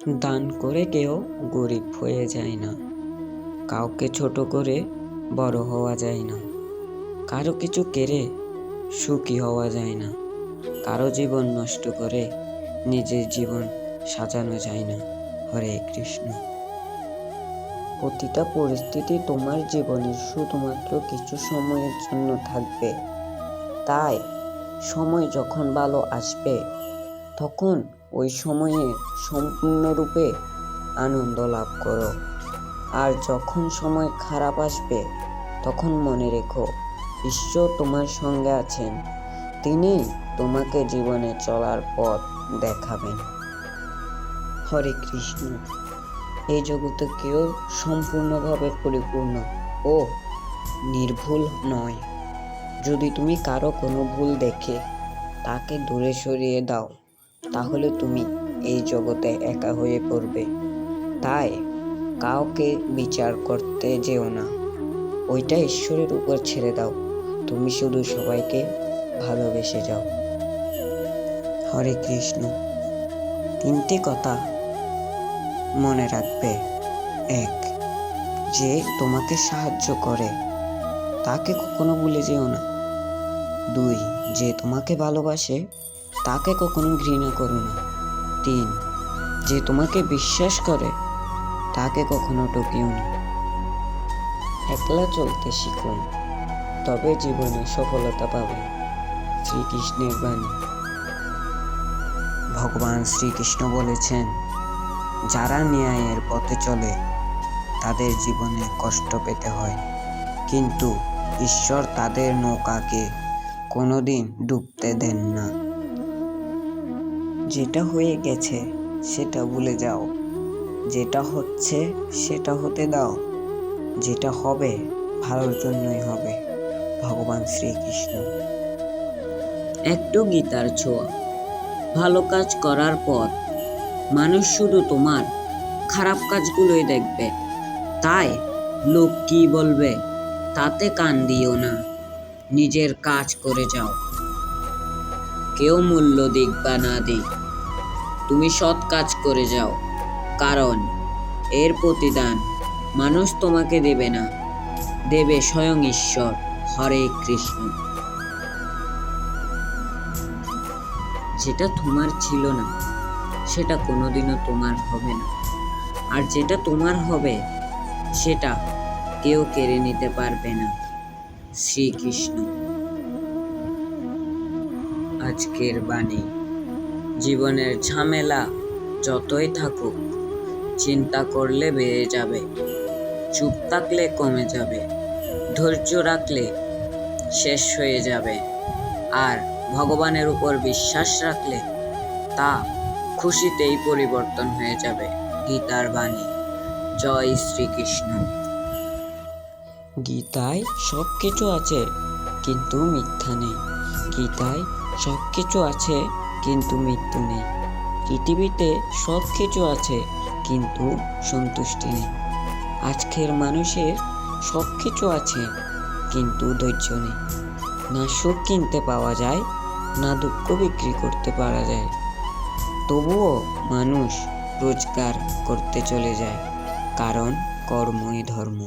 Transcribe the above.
দান করে কেউ গরিব হয়ে যায় না, কাউকে ছোট করে বড় হওয়া যায় না, কারো কিছু কেড়ে সুখী হওয়া যায় না, কারো জীবন নষ্ট করে নিজের জীবন সাজানো যায় না। হরে কৃষ্ণ। প্রতিটা পরিস্থিতি তোমার জীবনের শুধুমাত্র কিছু সময়ের জন্য থাকবে, তাই সময় যখন ভালো আসবে তখন ওই সময়ে সম্পূর্ণরূপে আনন্দ লাভ করো, আর যখন সময় খারাপ আসবে তখন মনে রেখো ঈশ্বর তোমার সঙ্গে আছেন, তিনি তোমাকে জীবনে চলার পথ দেখাবেন। হরে কৃষ্ণ। এই জগতে কেউ সম্পূর্ণভাবে পরিপূর্ণ ও নির্ভুল নয়। যদি তুমি কারো কোনো ভুল দেখে তাকে দূরে সরিয়ে দাও, তাহলে তুমি এই জগতে একা হয়ে পড়বে। তাই কাউকে বিচার করতে যেও না, ওইটা ঈশ্বরের উপর ছেড়ে দাও। তুমি শুধু সবাইকে ভালোবেসে যাও। হরে কৃষ্ণ। তিনটি কথা মনে রাখবে। এক, যে তোমাকে সাহায্য করে তাকে কখনো ভুলে যেও না। দুই, যে তোমাকে ভালোবাসে তাকে কখনো ঘৃণা করো না। তিন, যে তোমাকে বিশ্বাস করে তাকে কখনো ঠকিও না। একলা চলতে শিখুন, তবে জীবনে সফলতা পাবেন। শ্রীকৃষ্ণের বাণী। ভগবান শ্রীকৃষ্ণ বলেছেন, যারা ন্যায়ের পথে চলে তাদের জীবনে কষ্ট পেতে হয়, কিন্তু ঈশ্বর তাদের নৌকাকে কোনোদিন ডুবতে দেন না। যেটা হয়ে গেছে সেটা ভুলে যাও, যেটা হচ্ছে সেটা হতে দাও, যেটা হবে ভালোর জন্যই হবে। ভগবান শ্রীকৃষ্ণ। একটু গীতার ছোঁয়া। ভালো কাজ করার পর মানুষ শুধু তোমার খারাপ কাজগুলোই দেখবে, তাই লোক কি বলবে তাতে কান দিও না, নিজের কাজ করে যাও। কেউ মূল্য দিক বা না দিক, তুমি সৎ কাজ করে যাও, কারণ এর প্রতিদান মানুষ তোমাকে দেবে না, দেবে স্বয়ং ঈশ্বর। হরে কৃষ্ণ। যেটা তোমার ছিল না সেটা কোনোদিনও তোমার হবে না, আর যেটা তোমার হবে সেটা কেউ কেড়ে নিতে পারবে না। শ্রীকৃষ্ণ। আজকের বাণী। জীবনের ঝামেলা যতই থাকুক, চিন্তা করলে বেড়ে যাবে, চুপ থাকলে কমে যাবে, ধৈর্য রাখলে শেষ হয়ে যাবে, আর ভগবানের উপর বিশ্বাস রাখলে তা খুশিতেই পরিবর্তন হয়ে যাবে। গীতার বাণী। জয় শ্রীকৃষ্ণ। গীতায় সব কিছু আছে কিন্তু মিথ্যা নেই। গীতায় সব কিছু আছে কিন্তু মৃত্যু নেই। পৃথিবীতে সব কিছু আছে কিন্তু সন্তুষ্টি নেই। আজকের মানুষের সব কিছু আছে কিন্তু ধৈর্য নেই। না সুখ কিনতে পাওয়া যায়, না দুঃখ বিক্রি করতে পারা যায়, তবুও মানুষ রোজগার করতে চলে যায়, কারণ কর্মই ধর্ম।